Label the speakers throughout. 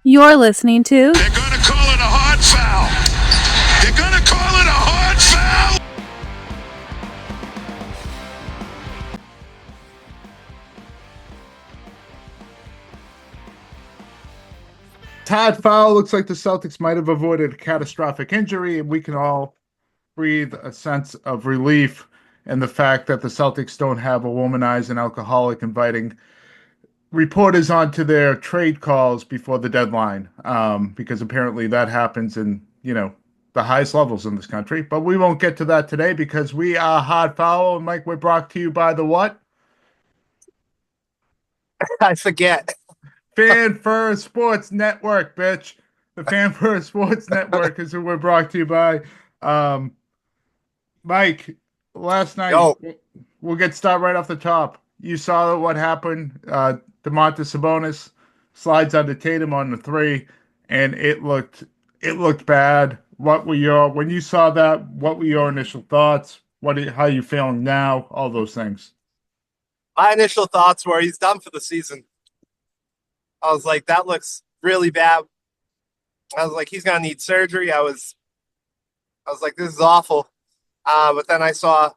Speaker 1: You're listening to
Speaker 2: They're going to call it a hard foul. They're going to call it a hard foul.
Speaker 3: Todd Fowl looks like the Celtics might have avoided a catastrophic injury, and we can all breathe a sense of relief in the fact that the Celtics don't have a womanizing alcoholic inviting reporters onto their trade calls before the deadline, because apparently that happens in, the highest levels in this country. But we won't get to that today because we are Hard Foul. And Mike, we're brought to you by the what?
Speaker 4: I forget.
Speaker 3: Fan First Sports Network, bitch. The Fan First Sports Network is who we're brought to you by. Um, Mike, last night,
Speaker 4: Yo,
Speaker 3: we'll get started right off the top. You saw what happened. Domantas Sabonis slides onto Tatum on the three, and it looked bad. When you saw that? What were your initial thoughts? How are you feeling now? All those things.
Speaker 4: my initial thoughts were he's done for the season. I was like, that looks really bad. I was like, he's gonna need surgery. I was like, this is awful. But then I saw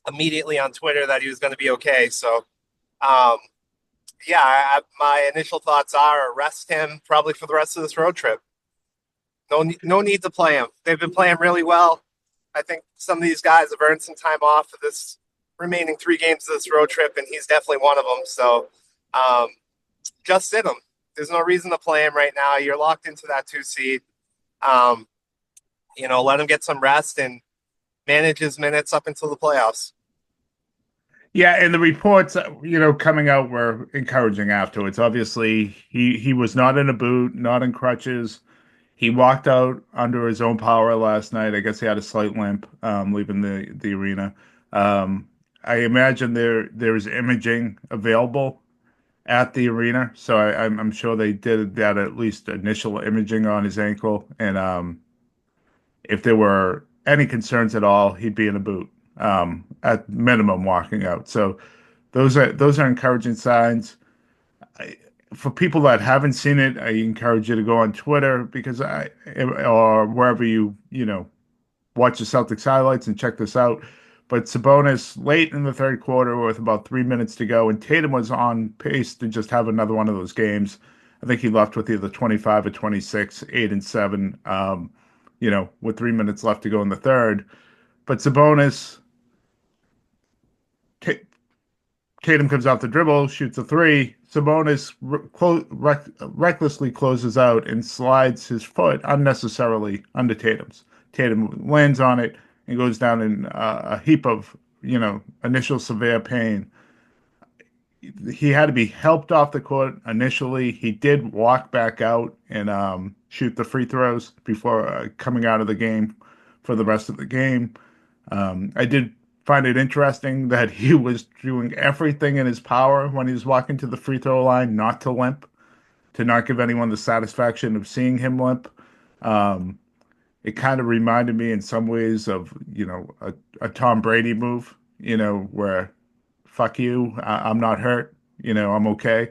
Speaker 4: immediately on Twitter that he was going to be okay. So, um, yeah, my initial thoughts are arrest him probably for the rest of this road trip. No need to play him. They've been playing really well. I think some of these guys have earned some time off for this remaining 3 games of this road trip, and he's definitely one of them. So, um, just sit him. There's no reason to play him right now. You're locked into that 2 seed. Um, let him get some rest and manage his minutes up until the playoffs.
Speaker 3: Yeah, and the reports, coming out were encouraging afterwards. Obviously, he was not in a boot, not in crutches. He walked out under his own power last night. I guess he had a slight limp, leaving the arena. I imagine there's imaging available at the arena, so I'm sure they did that, at least initial imaging on his ankle, and if there were any concerns at all, he'd be in a boot, at minimum walking out. So those are encouraging signs. For people that haven't seen it, I encourage you to go on Twitter or wherever you watch the Celtics highlights and check this out. But Sabonis late in the third quarter with about 3 minutes to go, and Tatum was on pace to just have another one of those games. I think he left with either 25 or 26, 8 and 7, with 3 minutes left to go in the third. But Tatum comes off the dribble, shoots a three. Sabonis recklessly closes out and slides his foot unnecessarily under Tatum's. Tatum lands on it and goes down in a heap of, initial severe pain. He had to be helped off the court initially. He did walk back out and shoot the free throws before coming out of the game for the rest of the game. I did find it interesting that he was doing everything in his power when he was walking to the free throw line not to limp, to not give anyone the satisfaction of seeing him limp. Um, it kind of reminded me in some ways of, a Tom Brady move, where fuck you, I'm not hurt, I'm okay.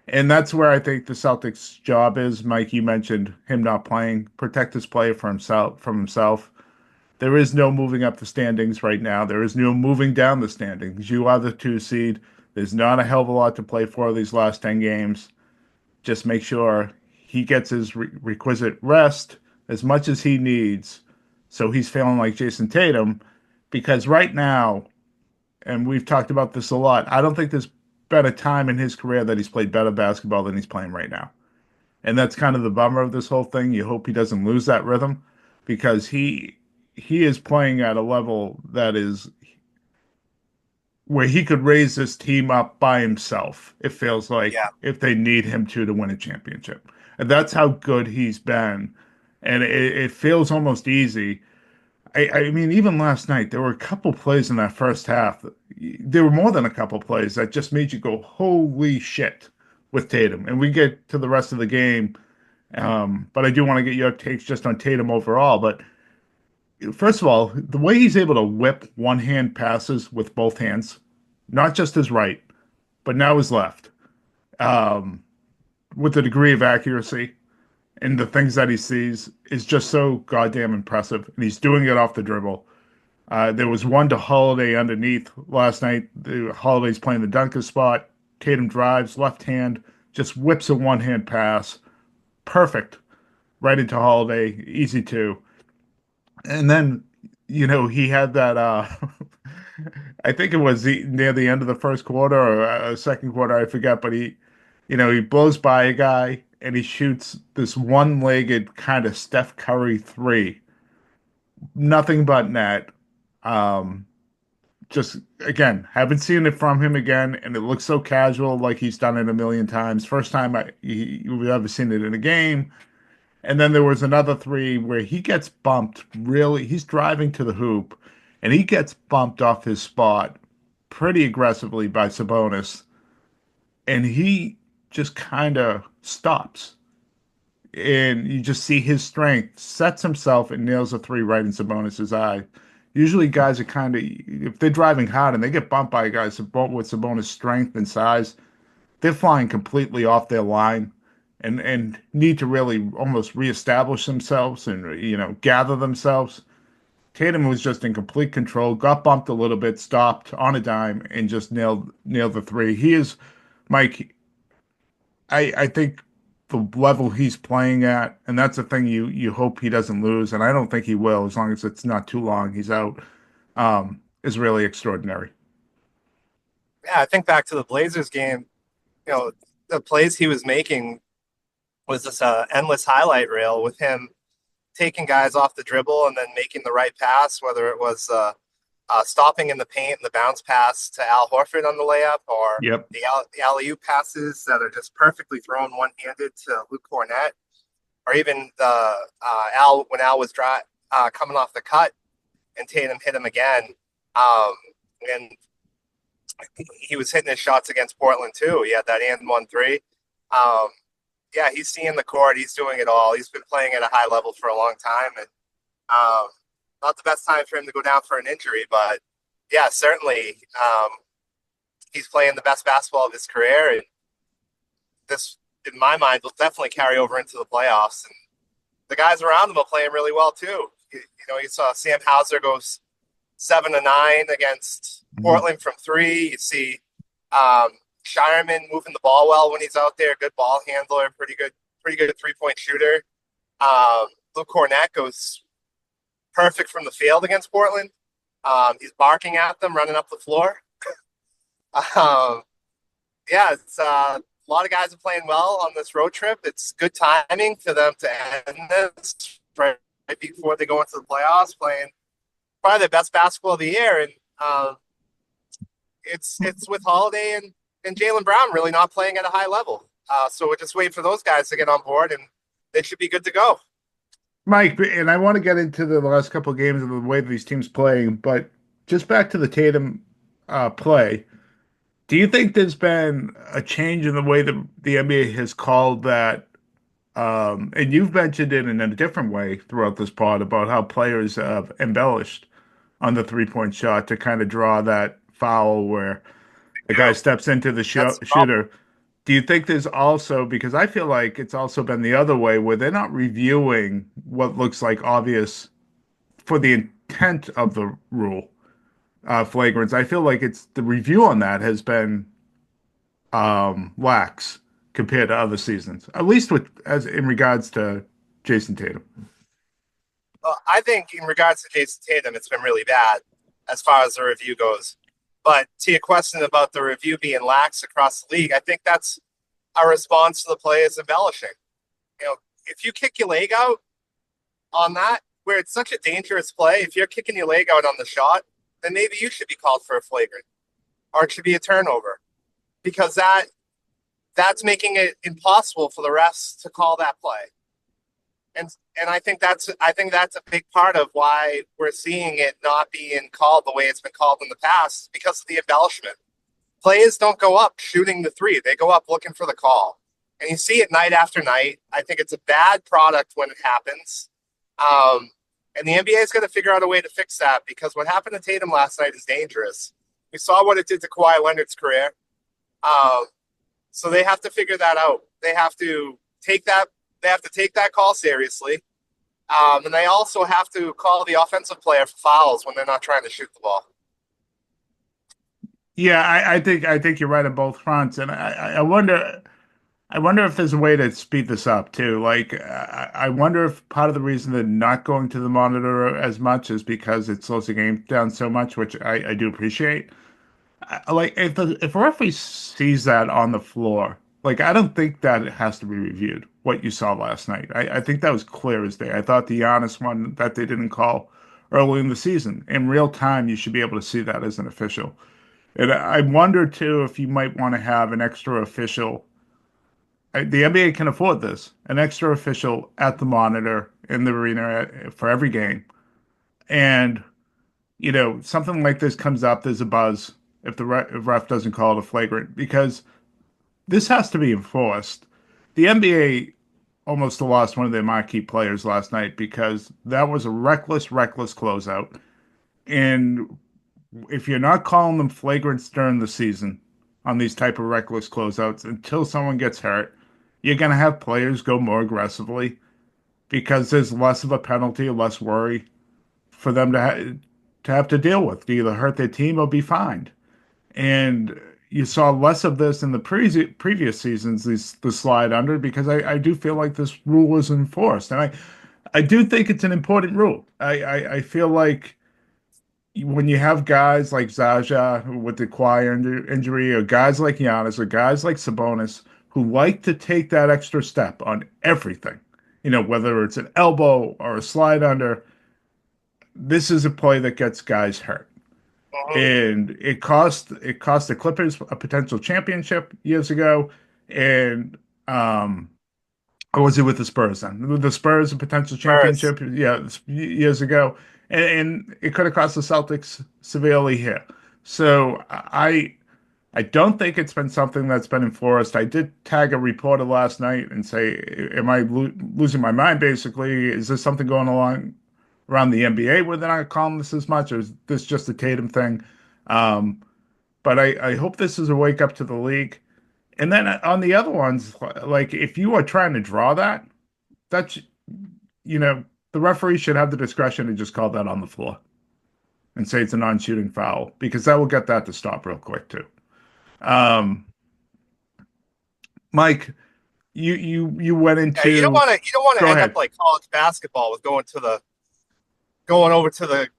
Speaker 3: And that's where I think the Celtics' job is. Mike, you mentioned him not playing, protect his play from himself. There is no moving up the standings right now. There is no moving down the standings. You are the 2 seed. There's not a hell of a lot to play for these last 10 games. Just make sure he gets his requisite rest as much as he needs so he's feeling like Jason Tatum. Because right now, and we've talked about this a lot, I don't think there's been a time in his career that he's played better basketball than he's playing right now. And that's kind of the bummer of this whole thing. You hope he doesn't lose that rhythm because he is playing at a level that is where he could raise this team up by himself. It feels like
Speaker 4: Yeah.
Speaker 3: if they need him to win a championship. And that's how good he's been. And it feels almost easy. I mean, even last night, there were a couple plays in that first half. There were more than a couple plays that just made you go, holy shit, with Tatum. And we get to the rest of the game. But I do want to get your takes just on Tatum overall. But first of all, the way he's able to whip one hand passes with both hands, not just his right, but now his left. Um, with the degree of accuracy and the things that he sees is just so goddamn impressive. And he's doing it off the dribble. There was one to Holiday underneath last night. Holiday's playing the dunker spot. Tatum drives, left hand, just whips a one-hand pass. Perfect. Right into Holiday. Easy two. And then, he had that I think it was near the end of the first quarter or second quarter, I forget, but he blows by a guy and he shoots this one-legged kind of Steph Curry three. Nothing but net. Um, just again, haven't seen it from him again, and it looks so casual, like he's done it a million times. First time we've ever seen it in a game. And then there was another three where he gets bumped. Really, he's driving to the hoop, and he gets bumped off his spot pretty aggressively by Sabonis, and he just kind of stops. And you just see his strength, sets himself, and nails a three right in Sabonis's eye. Usually, guys are kind of, if they're driving hard and they get bumped by guys with Sabonis' strength and size, they're flying completely off their line and need to really almost reestablish themselves and, gather themselves. Tatum was just in complete control, got bumped a little bit, stopped on a dime, and just nailed the three. He is, Mike, I think the level he's playing at, and that's the thing you hope he doesn't lose, and I don't think he will as long as it's not too long. He's out, is really extraordinary.
Speaker 4: Yeah, I think back to the Blazers game, the plays he was making was this endless highlight reel with him taking guys off the dribble and then making the right pass, whether it was stopping in the paint and the bounce pass to Al Horford on the layup, or
Speaker 3: Yep.
Speaker 4: the alley-oop passes that are just perfectly thrown one-handed to Luke Cornett, or even the when Al was coming off the cut and Tatum hit him again, and he was hitting his shots against Portland too. He had that and 1-3. Yeah, he's seeing the court. He's doing it all. He's been playing at a high level for a long time, and not the best time for him to go down for an injury, but yeah, certainly he's playing the best basketball of his career, and this, in my mind, will definitely carry over into the playoffs. And the guys around him are playing really well too. You saw Sam Hauser goes 7-9 against Portland from three. You see Shireman moving the ball well when he's out there. Good ball handler, pretty good 3-point shooter. Luke Cornett goes perfect from the field against Portland. He's barking at them, running up the floor. It's a lot of guys are playing well on this road trip. It's good timing for them to end this right before they go into the playoffs, playing probably their best basketball of the year. And it's with Holiday and Jaylen Brown really not playing at a high level. So we're just waiting for those guys to get on board, and they should be good to go.
Speaker 3: Mike, and I want to get into the last couple of games and the way these teams playing, but just back to the Tatum play. Do you think there's been a change in the way that the NBA has called that? And you've mentioned it in a different way throughout this pod about how players have embellished on the three-point shot to kind of draw that foul where the guy steps into the shooter. Do you think there's also, because I feel like it's also been the other way where they're not reviewing what looks like obvious for the intent of the rule, flagrants. I feel like it's the review on that has been lax compared to other seasons, at least in regards to Jason Tatum.
Speaker 4: I think in regards to Jason Tatum, it's been really bad as far as the review goes. But to your question about the review being lax across the league, I think that's a response to the players embellishing. If you kick your leg out on that, where it's such a dangerous play, if you're kicking your leg out on the shot, then maybe you should be called for a flagrant, or it should be a turnover, because that's making it impossible for the refs to call that play. And I think that's a big part of why we're seeing it not being called the way it's been called in the past, because of the embellishment. Players don't go up shooting the three. They go up looking for the call. And you see it night after night. I think it's a bad product when it happens. And the NBA is going to figure out a way to fix that, because what happened to Tatum last night is dangerous. We saw what it did to Kawhi Leonard's career. So they have to figure that out. They have to take that. They have to take that call seriously, and they also have to call the offensive player for fouls when they're not trying to shoot the ball.
Speaker 3: Yeah, I think you're right on both fronts, and I wonder if there's a way to speed this up too. Like, I wonder if part of the reason they're not going to the monitor as much is because it slows the game down so much, which I do appreciate. Like, if a referee sees that on the floor, like, I don't think that it has to be reviewed. What you saw last night, I think that was clear as day. I thought the Giannis one that they didn't call early in the season in real time, you should be able to see that as an official. And I wonder too if you might want to have an extra official. The NBA can afford this, an extra official at the monitor in the arena for every game. And, something like this comes up, there's a buzz if the ref doesn't call it a flagrant, because this has to be enforced. The NBA almost lost one of their marquee players last night because that was a reckless closeout. And if you're not calling them flagrants during the season on these type of reckless closeouts until someone gets hurt, you're going to have players go more aggressively because there's less of a penalty, less worry for them to have to deal with, to either hurt their team or be fined. And you saw less of this in the previous seasons, the slide under, because I do feel like this rule was enforced. And I do think it's an important rule. I feel like when you have guys like Zaja with the choir injury, or guys like Giannis, or guys like Sabonis who like to take that extra step on everything, whether it's an elbow or a slide under, this is a play that gets guys hurt.
Speaker 4: Mhm.
Speaker 3: And it cost the Clippers a potential championship years ago. And or was it with the Spurs then? With the Spurs, a potential
Speaker 4: Spurs.
Speaker 3: championship, yeah, years ago, and it could have cost the Celtics severely here. So I don't think it's been something that's been enforced. I did tag a reporter last night and say, "Am I losing my mind? Basically, is this something going along around the NBA where they're not calling this as much, or is this just a Tatum thing?" Um, but I hope this is a wake up to the league. And then on the other ones, like if you are trying to draw that, that's you know the referee should have the discretion to just call that on the floor and say it's a non-shooting foul because that will get that to stop real quick too. Um, Mike, you went
Speaker 4: Yeah, you don't
Speaker 3: into
Speaker 4: want to. You don't want to
Speaker 3: go
Speaker 4: end up
Speaker 3: ahead.
Speaker 4: like college basketball with going over to the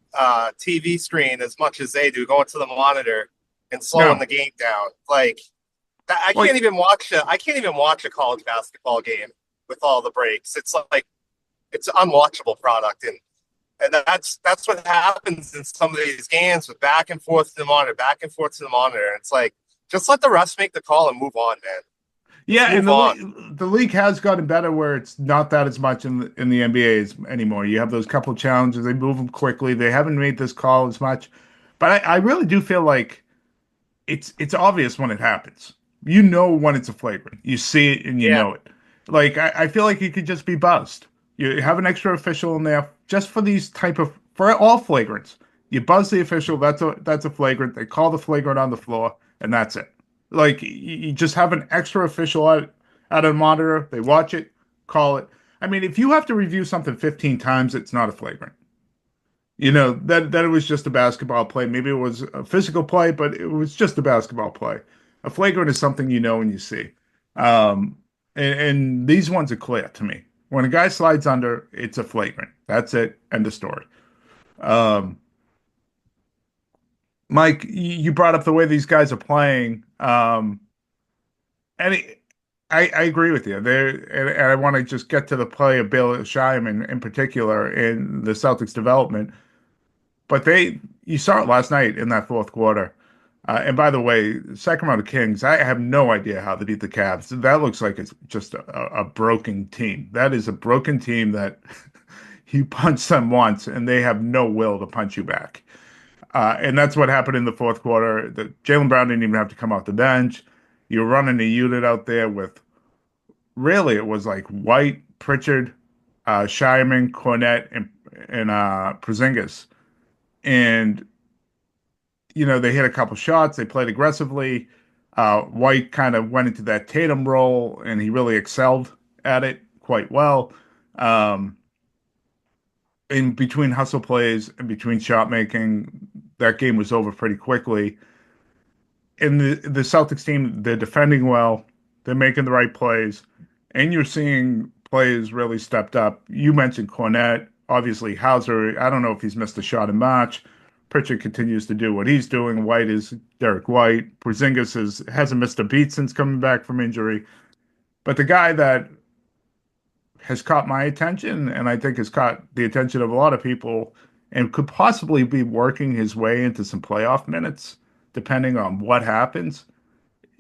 Speaker 4: TV screen as much as they do, going to the monitor and slowing
Speaker 3: No,
Speaker 4: the game down. Like I
Speaker 3: well,
Speaker 4: can't even watch I can't even watch a college basketball game with all the breaks. It's like it's an unwatchable product, and that's what happens in some of these games with back and forth to the monitor, back and forth to the monitor. It's like just let the refs make the call and move on, man.
Speaker 3: yeah,
Speaker 4: Just
Speaker 3: and
Speaker 4: move on.
Speaker 3: the league has gotten better where it's not that as much in the NBA anymore. You have those couple challenges, they move them quickly. They haven't made this call as much, but I really do feel like it's obvious when it happens. You know when it's a flagrant. You see it and you
Speaker 4: Yeah,
Speaker 3: know it. Like I feel like you could just be buzzed. You have an extra official in there just for these type of for all flagrants. You buzz the official. That's a flagrant. They call the flagrant on the floor, and that's it. Like you just have an extra official at a monitor. They watch it, call it. I mean, if you have to review something 15 times, it's not a flagrant. That it was just a basketball play. Maybe it was a physical play, but it was just a basketball play. A flagrant is something you know and you see. Um, and these ones are clear to me. When a guy slides under, it's a flagrant. That's it. End of story. Um, Mike, you brought up the way these guys are playing. And I agree with you there. And I want to just get to the play of Baylor in particular in the Celtics development. But you saw it last night in that fourth quarter. And by the way, Sacramento Kings, I have no idea how they beat the Cavs. That looks like it's just a broken team. That is a broken team that you punch them once and they have no will to punch you back. And that's what happened in the fourth quarter. Jaylen Brown didn't even have to come off the bench. You're running a unit out there with really it was like White, Pritchard, Shireman, Cornette, and Porzingis. And they hit a couple shots. They played aggressively. White kind of went into that Tatum role, and he really excelled at it quite well. Um, in between hustle plays and between shot making, that game was over pretty quickly. And the Celtics team, they're defending well, they're making the right plays, and you're seeing players really stepped up. You mentioned Cornette, obviously Hauser. I don't know if he's missed a shot in March. Pritchard continues to do what he's doing. White is Derek White. Hasn't missed a beat since coming back from injury. But the guy that has caught my attention, and I think has caught the attention of a lot of people, and could possibly be working his way into some playoff minutes, depending on what happens,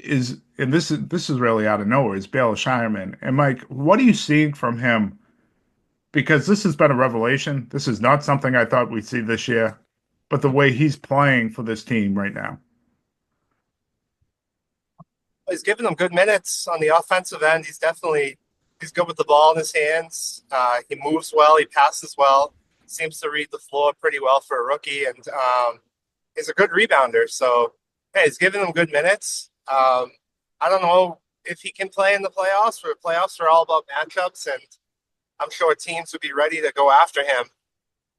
Speaker 3: and this is really out of nowhere, is Baylor Shireman. And Mike, what are you seeing from him? Because this has been a revelation. This is not something I thought we'd see this year, but the way he's playing for this team right now.
Speaker 4: He's giving them good minutes on the offensive end. He's good with the ball in his hands. He moves well. He passes well. Seems to read the floor pretty well for a rookie, and he's a good rebounder. So, hey, he's giving them good minutes. I don't know if he can play in the playoffs. For playoffs are all about matchups, and I'm sure teams would be ready to go after him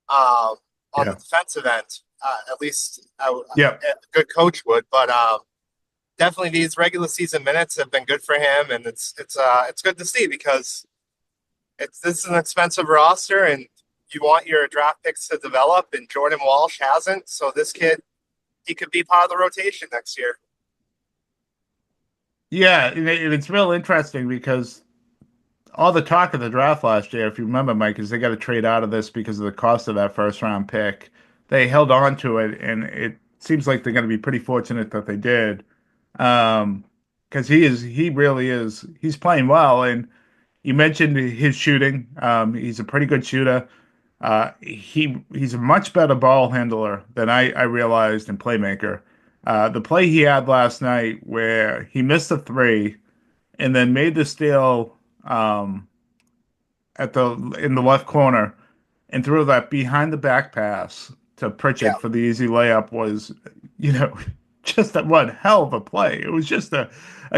Speaker 4: on the defensive end. At least a good coach would. But definitely these regular season minutes have been good for him, and it's good to see because this is an expensive roster, and you want your draft picks to develop, and Jordan Walsh hasn't. So this kid, he could be part of the rotation next year.
Speaker 3: Yeah, and it's real interesting because all the talk of the draft last year, if you remember, Mike, is they got to trade out of this because of the cost of that first round pick. They held on to it, and it seems like they're going to be pretty fortunate that they did. Because he really is, he's playing well. And you mentioned his shooting. He's a pretty good shooter. He's a much better ball handler than I realized, and playmaker. The play he had last night where he missed a three and then made the steal in the left corner and threw that behind the back pass to Pritchard for the easy layup was, you know, just one hell of a play. It was just a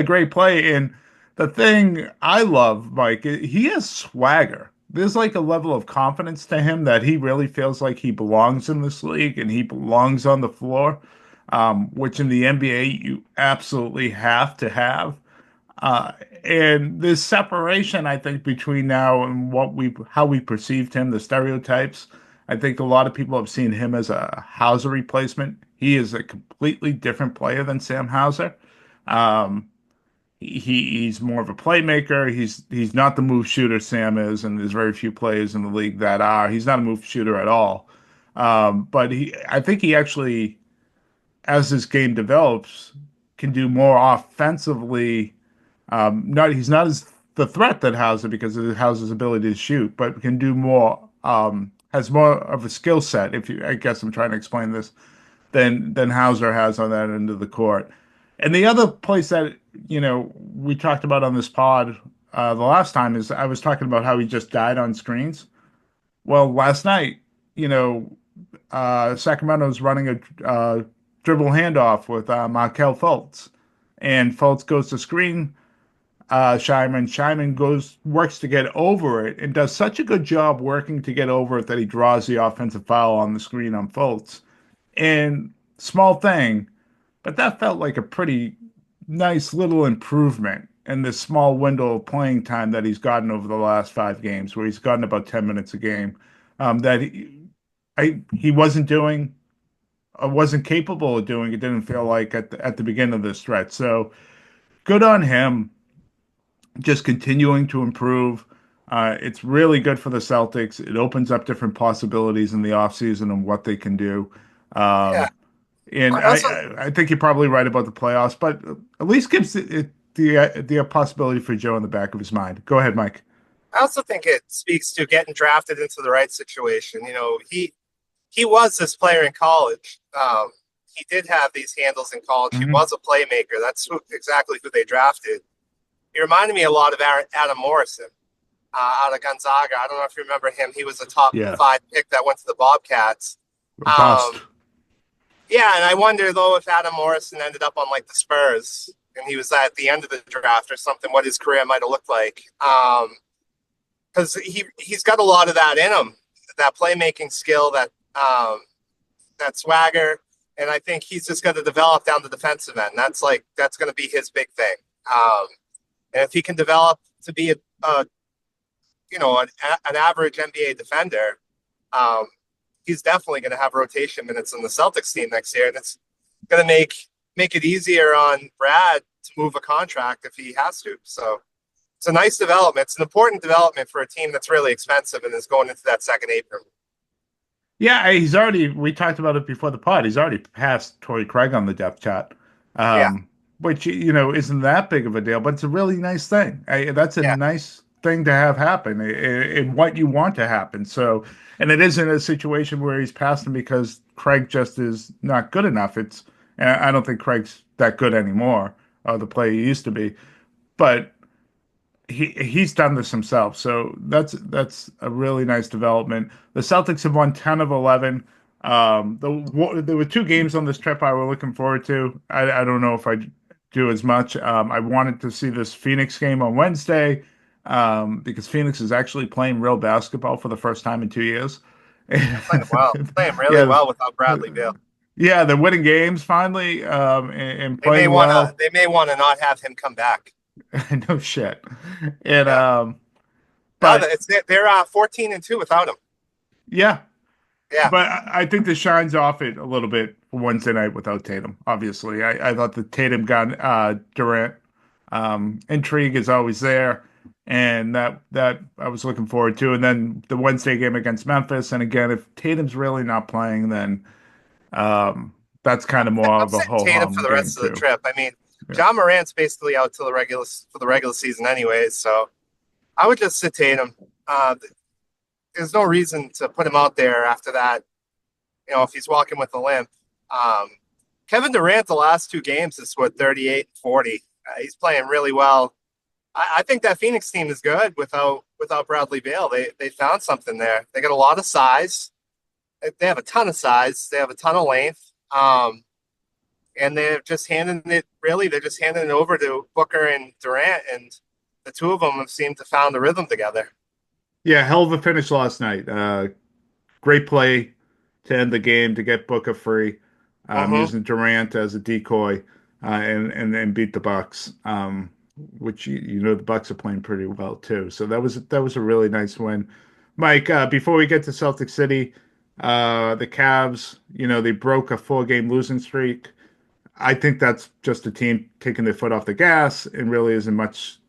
Speaker 3: great play. And the thing I love, Mike, he has swagger. There's like a level of confidence to him that he really feels like he belongs in this league and he belongs on the floor, which in the NBA you absolutely have to have. Uh, and this separation, I think, between now and how we perceived him, the stereotypes. I think a lot of people have seen him as a Hauser replacement. He is a completely different player than Sam Hauser. Um, he's more of a playmaker. He's not the move shooter Sam is, and there's very few players in the league that are. He's not a move shooter at all. But I think he actually, as this game develops, can do more offensively. He's not as the threat that Hauser because of Hauser's ability to shoot, but can do more. Has more of a skill set. I guess I'm trying to explain this than Hauser has on that end of the court. And the other place that we talked about on this pod the last time is I was talking about how he just died on screens. Well, last night, Sacramento's running a dribble handoff with Markel Fultz, and Fultz goes to screen Shyman. Shyman works to get over it and does such a good job working to get over it that he draws the offensive foul on the screen on Fultz. And small thing, but that felt like a pretty nice little improvement in this small window of playing time that he's gotten over the last 5 games, where he's gotten about 10 minutes a game, that he wasn't doing, or wasn't capable of doing. It didn't feel like at the beginning of this stretch. So good on him, just continuing to improve. It's really good for the Celtics. It opens up different possibilities in the offseason and what they can do.
Speaker 4: Yeah.
Speaker 3: And I think you're probably right about the playoffs, but at least gives it the possibility for Joe in the back of his mind. Go ahead, Mike.
Speaker 4: I also think it speaks to getting drafted into the right situation. He was this player in college. He did have these handles in college.
Speaker 3: Mm-hmm.
Speaker 4: He was a playmaker. That's exactly who they drafted. He reminded me a lot of Adam Morrison out of Gonzaga. I don't know if you remember him. He was a top 5 pick that went to the Bobcats. Yeah, and I wonder, though, if Adam Morrison ended up on, like, the Spurs, and he was at the end of the draft or something, what his career might have looked like. Because he's got a lot of that in him, that playmaking skill, that swagger, and I think he's just going to develop down the defensive end. That's going to be his big thing. And if he can develop to be a an average NBA defender, he's definitely going to have rotation minutes in the Celtics team next year, and it's going to make it easier on Brad to move a contract if he has to. So it's a nice development. It's an important development for a team that's really expensive and is going into that second apron.
Speaker 3: Yeah, he's already. We talked about it before the pod. He's already passed Torrey Craig on the depth chart,
Speaker 4: Yeah,
Speaker 3: which isn't that big of a deal, but it's a really nice thing. That's a
Speaker 4: yeah.
Speaker 3: nice thing to have happen in what you want to happen. So, and it isn't a situation where he's passed him because Craig just is not good enough. And I don't think Craig's that good anymore, the player he used to be, but he's done this himself, so that's a really nice development. The Celtics have won 10 of 11. There were two games on this trip I were looking forward to. I don't know if I do as much. I wanted to see this Phoenix game on Wednesday because Phoenix is actually playing real basketball for the first time in 2 years.
Speaker 4: Playing well, playing really
Speaker 3: Yeah,
Speaker 4: well without Bradley Beal.
Speaker 3: yeah, they're winning games finally, and playing well.
Speaker 4: They may want to not have him come back.
Speaker 3: No shit. And
Speaker 4: Yeah, no,
Speaker 3: but
Speaker 4: they're 14-2 without him.
Speaker 3: yeah,
Speaker 4: Yeah,
Speaker 3: but I think the shine's off it a little bit for Wednesday night without Tatum. Obviously, I thought the Tatum got Durant intrigue is always there, and that I was looking forward to. And then the Wednesday game against Memphis, and again, if Tatum's really not playing, then that's kind of more
Speaker 4: I'm
Speaker 3: of a
Speaker 4: sitting
Speaker 3: ho
Speaker 4: Tatum for
Speaker 3: hum
Speaker 4: the
Speaker 3: game
Speaker 4: rest of the
Speaker 3: too.
Speaker 4: trip. I mean,
Speaker 3: Yeah.
Speaker 4: John Morant's basically out till the regular season, anyways. So I would just sit Tatum. Uh, there's no reason to put him out there after that. If he's walking with a limp. Um, Kevin Durant, the last two games is what 38 and 40. He's playing really well. I think that Phoenix team is good without Bradley Beal. They found something there. They got a lot of size. They have a ton of size. They have a ton of length. And they're just handing it. Really, they're just handing it over to Booker and Durant, and the two of them have seemed to found the rhythm together.
Speaker 3: Yeah, hell of a finish last night. Great play to end the game to get Booker free,
Speaker 4: Mm-hmm.
Speaker 3: using Durant as a decoy, and beat the Bucks. Which the Bucks are playing pretty well too. So that was a really nice win. Mike, before we get to Celtic City, the Cavs, they broke a 4-game losing streak. I think that's just a team taking their foot off the gas and really isn't much.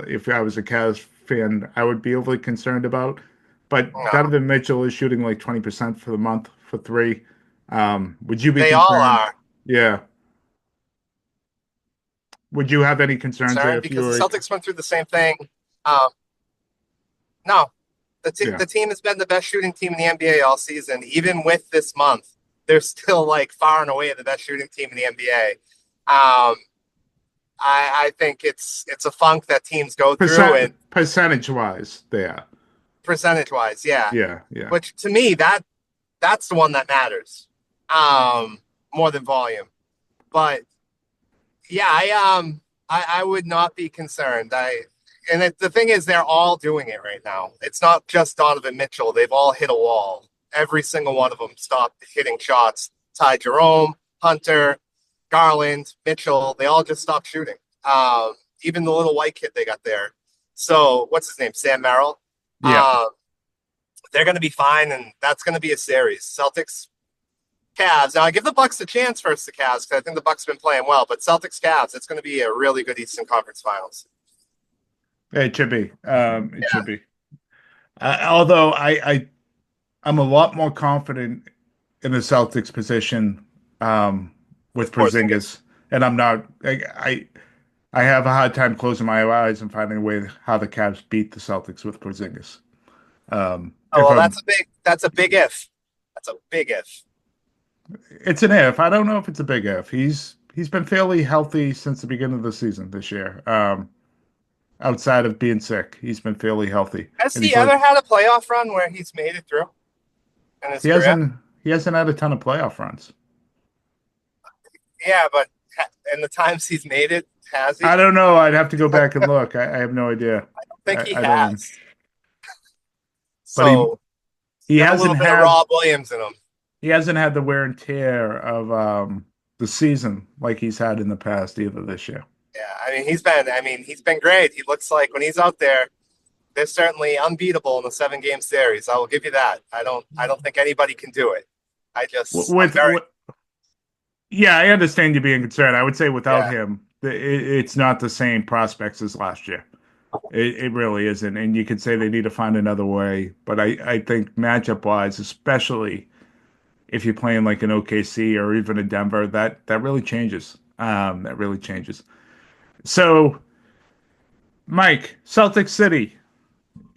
Speaker 3: If I was a Cavs fan, I would be overly concerned about. But
Speaker 4: No,
Speaker 3: Donovan Mitchell is shooting like 20% for the month for three. Would you be
Speaker 4: they all
Speaker 3: concerned?
Speaker 4: are
Speaker 3: Yeah. Would you have any concerns there
Speaker 4: concerned
Speaker 3: if you
Speaker 4: because the
Speaker 3: were?
Speaker 4: Celtics went through the same thing. Um, no,
Speaker 3: Yeah.
Speaker 4: the team has been the best shooting team in the NBA all season. Even with this month, they're still like far and away the best shooting team in the NBA. Um, I think it's a funk that teams go through, and
Speaker 3: Percentage wise, there.
Speaker 4: percentage wise, yeah.
Speaker 3: Yeah. Yeah.
Speaker 4: Which to me that's the one that matters, more than volume. But yeah, I would not be concerned. The thing is, they're all doing it right now. It's not just Donovan Mitchell. They've all hit a wall. Every single one of them stopped hitting shots. Ty Jerome, Hunter, Garland, Mitchell, they all just stopped shooting. Even the little white kid they got there. So what's his name? Sam Merrill.
Speaker 3: Yeah.
Speaker 4: They're going to be fine, and that's going to be a series. Celtics, Cavs. Now I give the Bucks a chance versus the Cavs because I think the Bucks have been playing well. But Celtics, Cavs, it's going to be a really good Eastern Conference Finals.
Speaker 3: It should be. It
Speaker 4: Yeah,
Speaker 3: should be. Although I'm a lot more confident in the Celtics position with
Speaker 4: with Porzingis.
Speaker 3: Porzingis, and I'm not. I have a hard time closing my eyes and finding a way how the Cavs beat the Celtics with Porzingis.
Speaker 4: Oh
Speaker 3: If
Speaker 4: well,
Speaker 3: I'm,
Speaker 4: that's a big if. That's a big if.
Speaker 3: it's an if. I don't know if it's a big if. He's been fairly healthy since the beginning of the season this year. Outside of being sick, he's been fairly healthy,
Speaker 4: Has
Speaker 3: and
Speaker 4: he
Speaker 3: he's like
Speaker 4: ever had a playoff run where he's made it through in his
Speaker 3: he
Speaker 4: career?
Speaker 3: hasn't he hasn't had a ton of playoff runs.
Speaker 4: Yeah, but in the times he's made it, has he?
Speaker 3: I
Speaker 4: I
Speaker 3: don't know. I'd have to go back and look. I have no idea.
Speaker 4: think he
Speaker 3: I don't know.
Speaker 4: has.
Speaker 3: But
Speaker 4: So
Speaker 3: he
Speaker 4: got a little
Speaker 3: hasn't
Speaker 4: bit of
Speaker 3: had
Speaker 4: Rob Williams in him.
Speaker 3: he hasn't had the wear and tear of the season like he's had in the past either this year.
Speaker 4: Yeah, he's been great. He looks like when he's out there, they're certainly unbeatable in the 7 game series. I will give you that. I don't think anybody can do it. I'm very
Speaker 3: With yeah, I understand you being concerned. I would say without
Speaker 4: yeah.
Speaker 3: him, it's not the same prospects as last year. It really isn't. And you could say they need to find another way. But I think matchup wise, especially if you're playing like an OKC or even a Denver, that really changes. That really changes. So, Mike, Celtic City.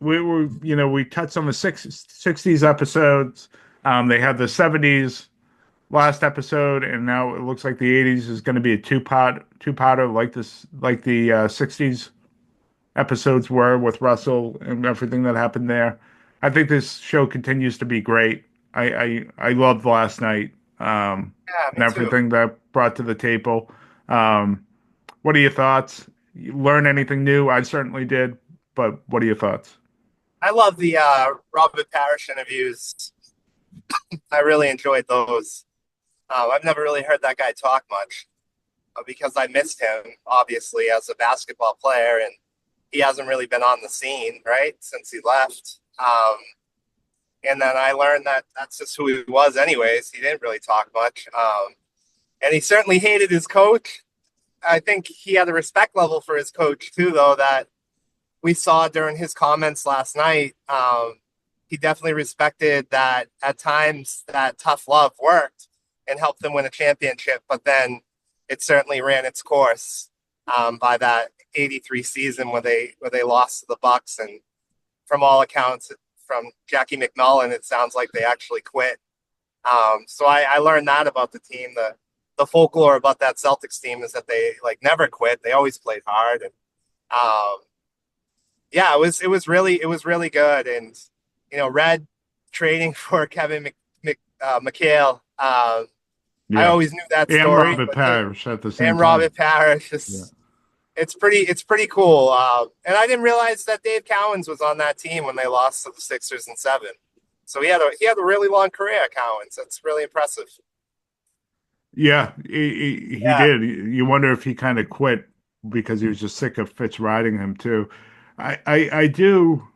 Speaker 3: We touched on the 60s episodes. They had the 70s last episode, and now it looks like the 80s is going to be a two-parter like the 60s episodes were with Russell and everything that happened there. I think this show continues to be great. I loved last night,
Speaker 4: Yeah,
Speaker 3: and
Speaker 4: me too.
Speaker 3: everything that brought to the table. Um, what are your thoughts? You learn anything new? I certainly did, but what are your thoughts?
Speaker 4: I love the Robert Parrish interviews. I really enjoyed those. I've never really heard that guy talk much because I missed him, obviously, as a basketball player, and he hasn't really been on the scene, right, since he left. And then I learned that that's just who he was, anyways. He didn't really talk much. And he certainly hated his coach. I think he had a respect level for his coach, too, though, that we saw during his comments last night. He definitely respected that at times that tough love worked and helped them win a championship, but then it certainly ran its course by that '83 season where they lost to the Bucks, and from all accounts, from Jackie McMullen, it sounds like they actually quit. So I learned that about the team. The folklore about that Celtics team is that they like never quit. They always played hard, and um, yeah, it was really good. And Red trading for Kevin McHale. I
Speaker 3: Yeah,
Speaker 4: always knew that
Speaker 3: and
Speaker 4: story,
Speaker 3: Robert
Speaker 4: but
Speaker 3: Parrish at the same
Speaker 4: and
Speaker 3: time.
Speaker 4: Robert Parrish
Speaker 3: Yeah.
Speaker 4: is it's pretty cool. And I didn't realize that Dave Cowens was on that team when they lost to the Sixers in 7. So he had a really long career at Cowens. That's really impressive.
Speaker 3: Yeah, he
Speaker 4: Yeah.
Speaker 3: did. You wonder if he kind of quit because he was just sick of Fitz riding him too. I do.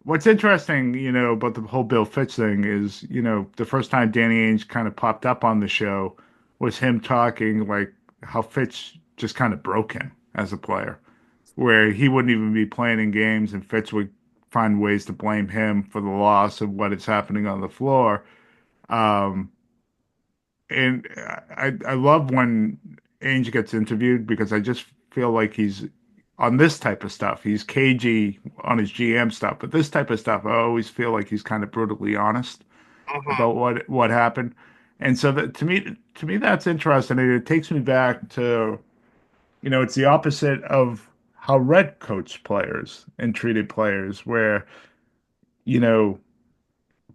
Speaker 3: What's interesting, about the whole Bill Fitz thing is, the first time Danny Ainge kind of popped up on the show was him talking like how Fitz just kind of broke him as a player, where he wouldn't even be playing in games and Fitz would find ways to blame him for the loss of what is happening on the floor. Um, and I love when Ainge gets interviewed because I just feel like he's on this type of stuff. He's cagey on his GM stuff, but this type of stuff, I always feel like he's kind of brutally honest
Speaker 4: Hmm.
Speaker 3: about what happened. And so that to me that's interesting. And it takes me back to, it's the opposite of how Red coached players and treated players, where, you know,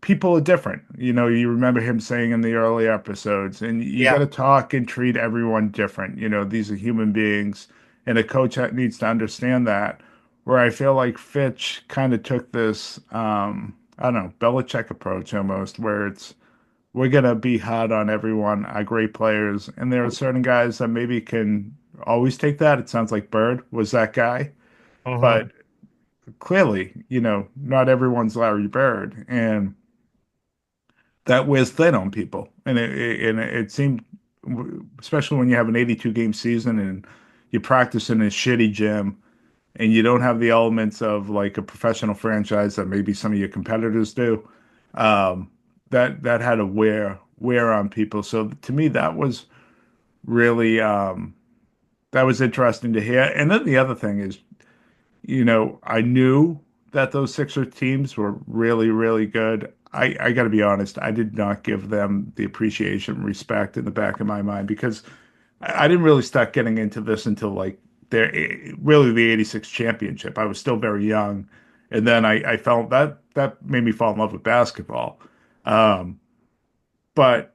Speaker 3: people are different. You remember him saying in the early episodes, and you got
Speaker 4: Yeah.
Speaker 3: to talk and treat everyone different. These are human beings, and a coach needs to understand that. Where I feel like Fitch kind of took this, I don't know, Belichick approach almost, where it's we're gonna be hard on everyone, our great players, and there are certain guys that maybe can always take that. It sounds like Bird was that guy,
Speaker 4: Hmm.
Speaker 3: but clearly, not everyone's Larry Bird, and that wears thin on people. And it seemed, especially when you have an 82 game season and you practice in a shitty gym and you don't have the elements of like a professional franchise that maybe some of your competitors do, um, that had a wear on people. So to me, that was really that was interesting to hear. And then the other thing is, I knew that those Sixer teams were really, really good. I got to be honest, I did not give them the appreciation and respect in the back of my mind because I didn't really start getting into this until like their really the '86 championship. I was still very young, and then I felt that made me fall in love with basketball. Um, but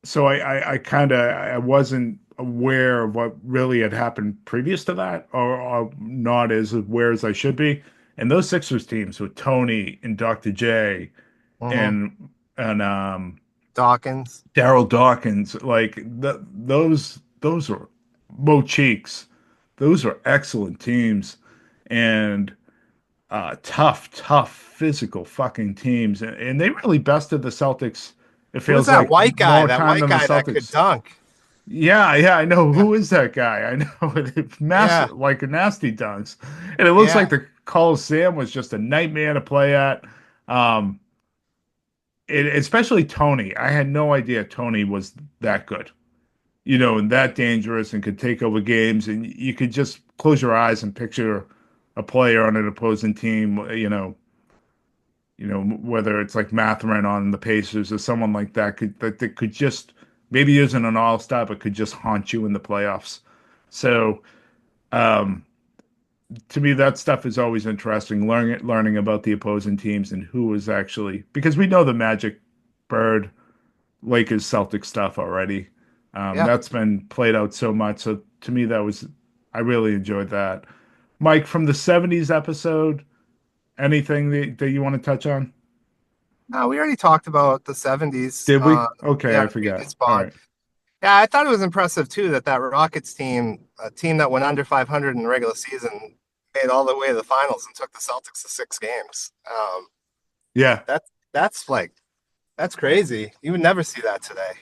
Speaker 3: So I kind of I wasn't aware of what really had happened previous to that, or not as aware as I should be. And those Sixers teams with Tony and Dr. J
Speaker 4: Hmm.
Speaker 3: and
Speaker 4: Dawkins.
Speaker 3: Daryl Dawkins, like those are Mo Cheeks, those are excellent teams, and tough physical fucking teams, and they really bested the Celtics. It
Speaker 4: Who was
Speaker 3: feels
Speaker 4: that
Speaker 3: like
Speaker 4: white guy?
Speaker 3: more
Speaker 4: That
Speaker 3: time
Speaker 4: white
Speaker 3: than the
Speaker 4: guy that could
Speaker 3: Celtics.
Speaker 4: dunk.
Speaker 3: Yeah, I know.
Speaker 4: Yeah.
Speaker 3: Who is that guy? I know. It's
Speaker 4: Yeah.
Speaker 3: massive, like a nasty dunks. And it looks
Speaker 4: Yeah.
Speaker 3: like the Coliseum was just a nightmare to play at. Um, especially Tony. I had no idea Tony was that good, and that dangerous and could take over games. And you could just close your eyes and picture a player on an opposing team, whether it's like Matherin on the Pacers or someone like that that could just maybe isn't an all-star, but could just haunt you in the playoffs. So um, to me, that stuff is always interesting. Learning about the opposing teams and who is actually because we know the Magic, Bird, Lakers, Celtic stuff already.
Speaker 4: Yeah.
Speaker 3: That's been played out so much. So to me, I really enjoyed that. Mike, from the '70s episode, anything that you want to touch on?
Speaker 4: No, we already talked about the 70s.
Speaker 3: Did we? Okay,
Speaker 4: Yeah,
Speaker 3: I forgot.
Speaker 4: previous
Speaker 3: All
Speaker 4: pod.
Speaker 3: right.
Speaker 4: Yeah, I thought it was impressive too that Rockets team, a team that went under 500 in the regular season, made all the way to the finals and took the Celtics to 6 games.
Speaker 3: Yeah.
Speaker 4: That's like that's crazy. You would never see that today.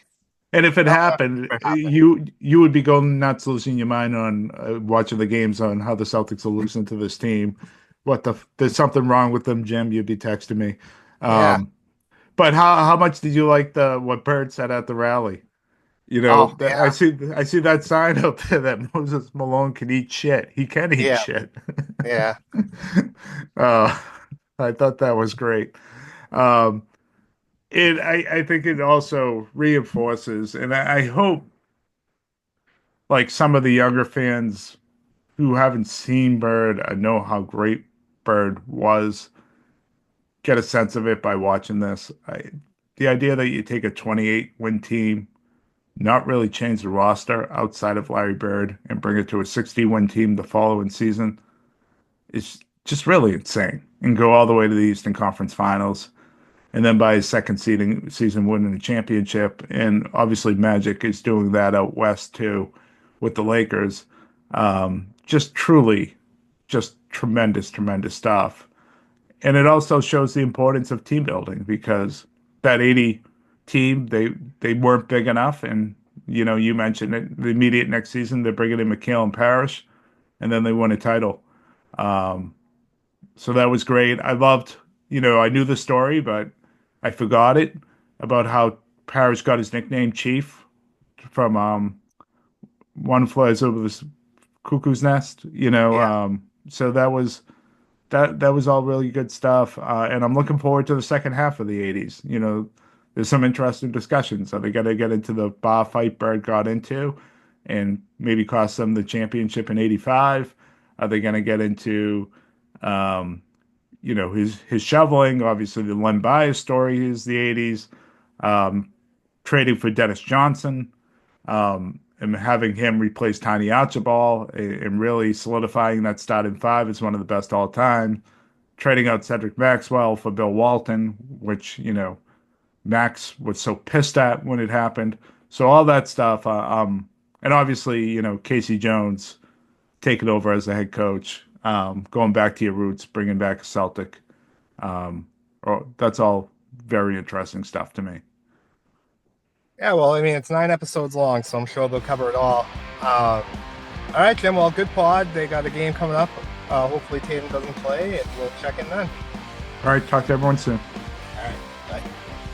Speaker 3: And if it
Speaker 4: That would
Speaker 3: happened,
Speaker 4: never happen.
Speaker 3: you would be going nuts, losing your mind on watching the games on how the Celtics are losing to this team. There's something wrong with them, Jim. You'd be texting me.
Speaker 4: Yeah.
Speaker 3: Um, but how much did you like the what Bird said at the rally?
Speaker 4: Oh
Speaker 3: I
Speaker 4: yeah.
Speaker 3: see that sign out there that Moses Malone can eat shit. He can eat
Speaker 4: Yeah.
Speaker 3: shit.
Speaker 4: Yeah.
Speaker 3: uh, I thought that was great. Um, I think it also reinforces, and I hope like some of the younger fans who haven't seen Bird know how great Bird was, get a sense of it by watching this. The idea that you take a 28 win team, not really change the roster outside of Larry Bird, and bring it to a 60 win team the following season is just really insane. And go all the way to the Eastern Conference Finals. And then by his second season winning the championship. And obviously, Magic is doing that out west too with the Lakers. Just truly, just tremendous stuff. And it also shows the importance of team building because that 80 team, they weren't big enough. And, you mentioned it, the immediate next season, they're bringing in McHale and Parrish, and then they won a title. Um, so that was great. I loved, I knew the story, but I forgot it about how Parrish got his nickname Chief from One Flies Over the Cuckoo's Nest,
Speaker 4: Yeah.
Speaker 3: so that was all really good stuff. And I'm looking forward to the second half of the '80s. There's some interesting discussions. Are they going to get into the bar fight Bird got into, and maybe cost them the championship in '85? Are they going to get into um, his shoveling? Obviously, the Len Bias story is the '80s. Um, Trading for Dennis Johnson, and having him replace Tiny Archibald, and really solidifying that starting five as one of the best all time. Trading out Cedric Maxwell for Bill Walton, which Max was so pissed at when it happened. So all that stuff, and obviously Casey Jones taking over as the head coach, going back to your roots, bringing back a Celtic. That's all very interesting stuff to me.
Speaker 4: Yeah. Well, I mean, it's 9 episodes long, so I'm sure they'll cover it all. All right, Jim. Well, good pod. They got a game coming up. Hopefully Tatum doesn't play, and we'll check in then.
Speaker 3: All right, talk to everyone soon.
Speaker 4: All right. Bye.